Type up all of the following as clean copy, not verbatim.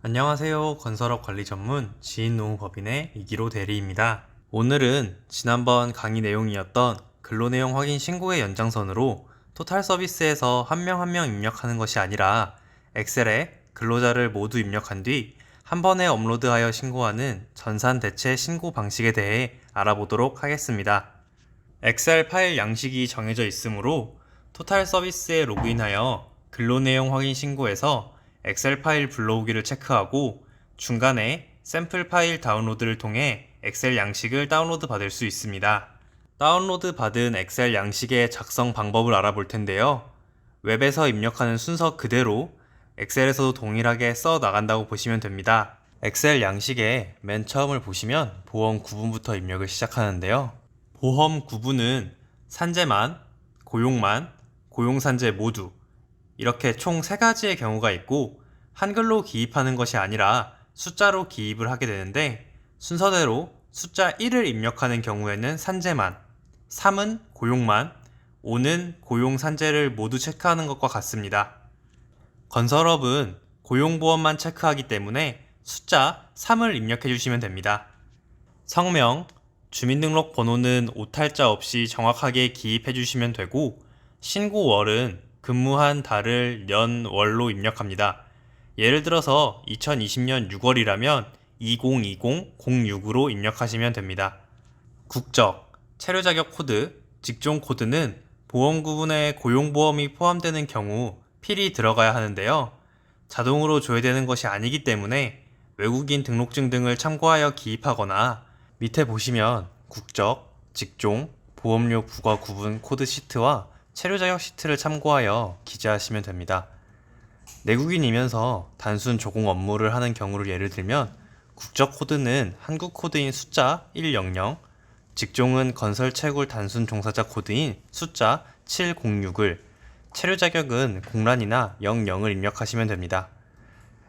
안녕하세요. 건설업 관리 전문 지인노무법인의 이기로 대리입니다. 오늘은 지난번 강의 내용이었던 근로내용 확인 신고의 연장선으로 토탈 서비스에서 한 명 한 명 입력하는 것이 아니라 엑셀에 근로자를 모두 입력한 뒤 한 번에 업로드하여 신고하는 전산 대체 신고 방식에 대해 알아보도록 하겠습니다. 엑셀 파일 양식이 정해져 있으므로 토탈 서비스에 로그인하여 근로내용 확인 신고에서 엑셀 파일 불러오기를 체크하고 중간에 샘플 파일 다운로드를 통해 엑셀 양식을 다운로드 받을 수 있습니다. 다운로드 받은 엑셀 양식의 작성 방법을 알아볼 텐데요. 웹에서 입력하는 순서 그대로 엑셀에서도 동일하게 써 나간다고 보시면 됩니다. 엑셀 양식의 맨 처음을 보시면 보험 구분부터 입력을 시작하는데요. 보험 구분은 산재만, 고용만, 고용산재 모두 이렇게 총 3가지의 경우가 있고 한글로 기입하는 것이 아니라 숫자로 기입을 하게 되는데 순서대로 숫자 1을 입력하는 경우에는 산재만, 3은 고용만, 5는 고용산재를 모두 체크하는 것과 같습니다. 건설업은 고용보험만 체크하기 때문에 숫자 3을 입력해 주시면 됩니다. 성명, 주민등록번호는 오탈자 없이 정확하게 기입해 주시면 되고 신고월은 근무한 달을 년, 월로 입력합니다. 예를 들어서 2020년 6월이라면 2020-06으로 입력하시면 됩니다. 국적, 체류자격 코드, 직종 코드는 보험 구분에 고용보험이 포함되는 경우 필히 들어가야 하는데요. 자동으로 조회되는 것이 아니기 때문에 외국인 등록증 등을 참고하여 기입하거나 밑에 보시면 국적, 직종, 보험료 부과 구분 코드 시트와 체류 자격 시트를 참고하여 기재하시면 됩니다. 내국인이면서 단순 조공 업무를 하는 경우를 예를 들면 국적 코드는 한국 코드인 숫자 100, 직종은 건설 채굴 단순 종사자 코드인 숫자 706을, 체류 자격은 공란이나 00을 입력하시면 됩니다.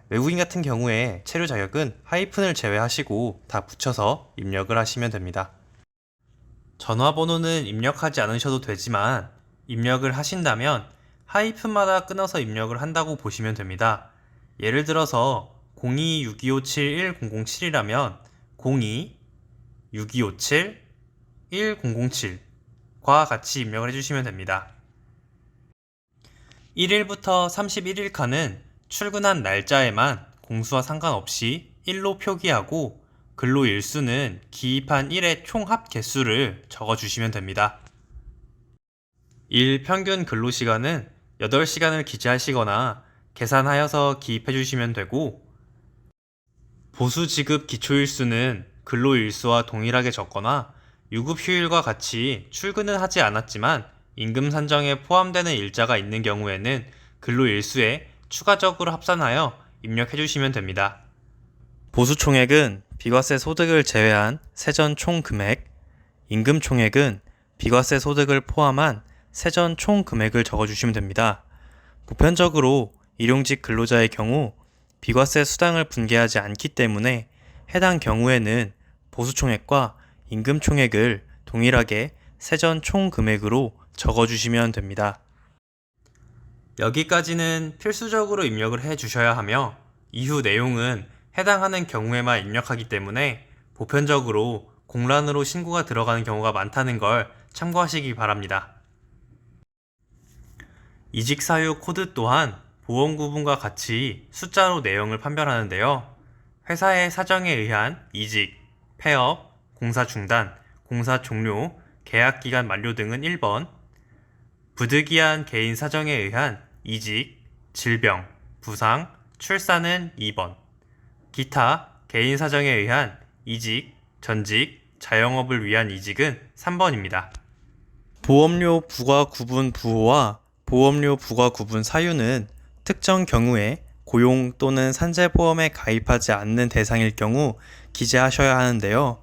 외국인 같은 경우에 체류 자격은 하이픈을 제외하시고 다 붙여서 입력을 하시면 됩니다. 전화번호는 입력하지 않으셔도 되지만 입력을 하신다면 하이픈마다 끊어서 입력을 한다고 보시면 됩니다. 예를 들어서 02-6257-1007이라면 02-6257-1007과 같이 입력을 해주시면 됩니다. 1일부터 31일간은 출근한 날짜에만 공수와 상관없이 1로 표기하고 근로 일수는 기입한 일의 총 합 개수를 적어주시면 됩니다. 일 평균 근로시간은 8시간을 기재하시거나 계산하여서 기입해 주시면 되고 보수지급 기초일수는 근로일수와 동일하게 적거나 유급휴일과 같이 출근은 하지 않았지만 임금 산정에 포함되는 일자가 있는 경우에는 근로일수에 추가적으로 합산하여 입력해 주시면 됩니다. 보수총액은 비과세 소득을 제외한 세전 총 금액, 임금 총액은 비과세 소득을 포함한 세전 총 금액을 적어주시면 됩니다. 보편적으로 일용직 근로자의 경우 비과세 수당을 분개하지 않기 때문에 해당 경우에는 보수총액과 임금총액을 동일하게 세전 총 금액으로 적어주시면 됩니다. 여기까지는 필수적으로 입력을 해주셔야 하며 이후 내용은 해당하는 경우에만 입력하기 때문에 보편적으로 공란으로 신고가 들어가는 경우가 많다는 걸 참고하시기 바랍니다. 이직사유 코드 또한 보험 구분과 같이 숫자로 내용을 판별하는데요. 회사의 사정에 의한 이직, 폐업, 공사 중단, 공사 종료, 계약기간 만료 등은 1번, 부득이한 개인 사정에 의한 이직, 질병, 부상, 출산은 2번, 기타 개인 사정에 의한 이직, 전직, 자영업을 위한 이직은 3번입니다. 보험료 부과 구분 부호와 보험료 부과 구분 사유는 특정 경우에 고용 또는 산재보험에 가입하지 않는 대상일 경우 기재하셔야 하는데요.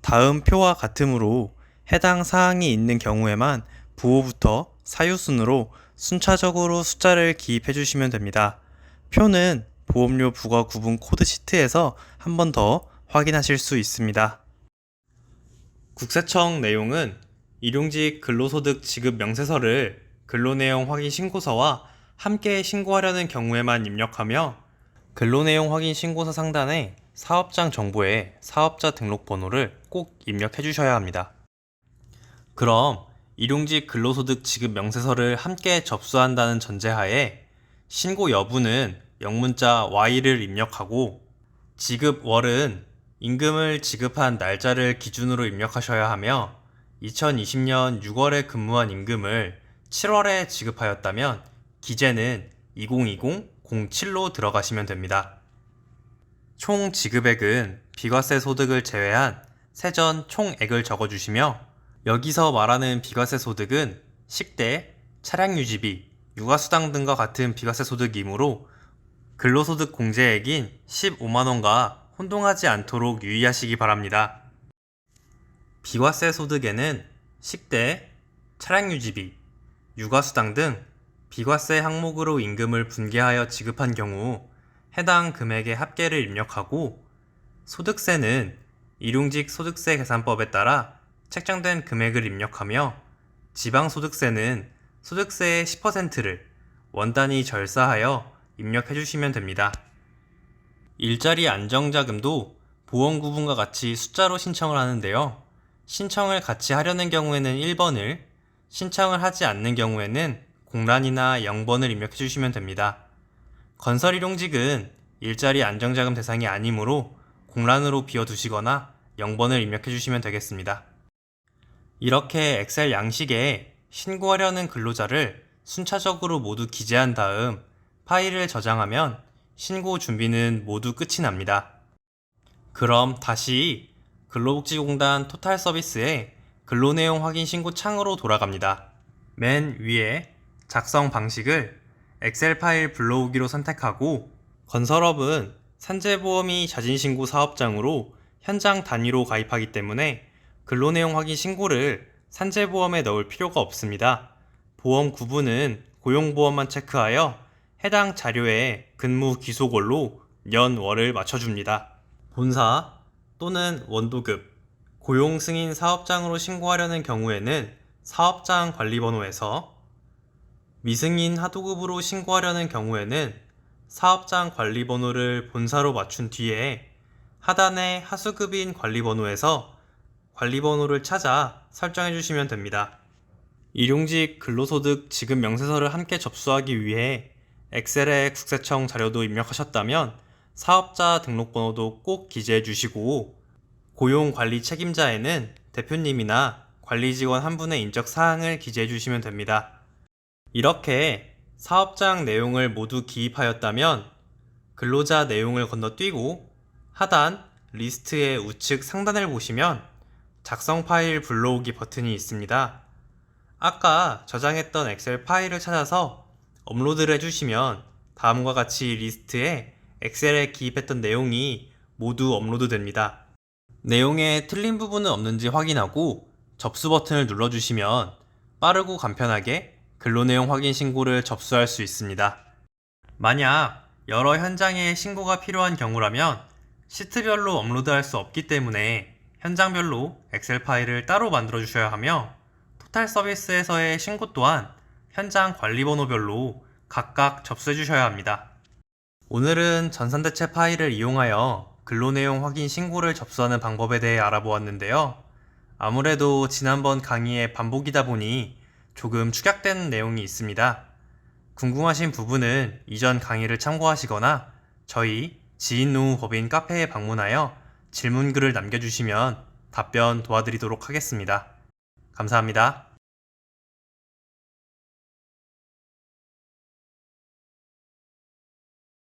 다음 표와 같으므로 해당 사항이 있는 경우에만 부호부터 사유 순으로 순차적으로 숫자를 기입해 주시면 됩니다. 표는 보험료 부과 구분 코드 시트에서 한 번 더 확인하실 수 있습니다. 국세청 내용은 일용직 근로소득 지급 명세서를 근로내용 확인 신고서와 함께 신고하려는 경우에만 입력하며 근로내용 확인 신고서 상단에 사업장 정보에 사업자 등록번호를 꼭 입력해 주셔야 합니다. 그럼 일용직 근로소득 지급 명세서를 함께 접수한다는 전제하에 신고 여부는 영문자 Y를 입력하고 지급월은 임금을 지급한 날짜를 기준으로 입력하셔야 하며 2020년 6월에 근무한 임금을 7월에 지급하였다면 기재는 2020-07로 들어가시면 됩니다. 총 지급액은 비과세 소득을 제외한 세전 총액을 적어주시며 여기서 말하는 비과세 소득은 식대, 차량유지비, 육아수당 등과 같은 비과세 소득이므로 근로소득 공제액인 15만원과 혼동하지 않도록 유의하시기 바랍니다. 비과세 소득에는 식대, 차량유지비, 육아수당 등 비과세 항목으로 임금을 분계하여 지급한 경우 해당 금액의 합계를 입력하고 소득세는 일용직 소득세 계산법에 따라 책정된 금액을 입력하며 지방소득세는 소득세의 10%를 원단위 절사하여 입력해 주시면 됩니다. 일자리 안정자금도 보험구분과 같이 숫자로 신청을 하는데요. 신청을 같이 하려는 경우에는 1번을, 신청을 하지 않는 경우에는 공란이나 0번을 입력해 주시면 됩니다. 건설일용직은 일자리 안정자금 대상이 아니므로 공란으로 비워두시거나 0번을 입력해 주시면 되겠습니다. 이렇게 엑셀 양식에 신고하려는 근로자를 순차적으로 모두 기재한 다음 파일을 저장하면 신고 준비는 모두 끝이 납니다. 그럼 다시 근로복지공단 토탈 서비스의 근로내용 확인 신고 창으로 돌아갑니다. 맨 위에 작성 방식을 엑셀 파일 불러오기로 선택하고 건설업은 산재보험이 자진신고 사업장으로 현장 단위로 가입하기 때문에 근로내용 확인 신고를 산재보험에 넣을 필요가 없습니다. 보험 구분은 고용보험만 체크하여 해당 자료에 근무 기속월로 년, 월을 맞춰줍니다. 본사 또는 원도급, 고용승인 사업장으로 신고하려는 경우에는 사업장 관리번호에서 미승인 하도급으로 신고하려는 경우에는 사업장 관리번호를 본사로 맞춘 뒤에 하단의 하수급인 관리번호에서 관리번호를 찾아 설정해 주시면 됩니다. 일용직 근로소득 지급 명세서를 함께 접수하기 위해 엑셀에 국세청 자료도 입력하셨다면 사업자 등록번호도 꼭 기재해 주시고 고용관리 책임자에는 대표님이나 관리직원 한 분의 인적사항을 기재해 주시면 됩니다. 이렇게 사업장 내용을 모두 기입하였다면 근로자 내용을 건너뛰고 하단 리스트의 우측 상단을 보시면 작성 파일 불러오기 버튼이 있습니다. 아까 저장했던 엑셀 파일을 찾아서 업로드를 해주시면 다음과 같이 리스트에 엑셀에 기입했던 내용이 모두 업로드 됩니다. 내용에 틀린 부분은 없는지 확인하고 접수 버튼을 눌러주시면 빠르고 간편하게 근로내용 확인 신고를 접수할 수 있습니다. 만약 여러 현장에 신고가 필요한 경우라면 시트별로 업로드할 수 없기 때문에 현장별로 엑셀 파일을 따로 만들어 주셔야 하며 토탈 서비스에서의 신고 또한 현장 관리번호별로 각각 접수해 주셔야 합니다. 오늘은 전산대체 파일을 이용하여 근로내용 확인 신고를 접수하는 방법에 대해 알아보았는데요. 아무래도 지난번 강의의 반복이다 보니 조금 축약된 내용이 있습니다. 궁금하신 부분은 이전 강의를 참고하시거나 저희 지인노무법인 카페에 방문하여 질문글을 남겨주시면 답변 도와드리도록 하겠습니다. 감사합니다.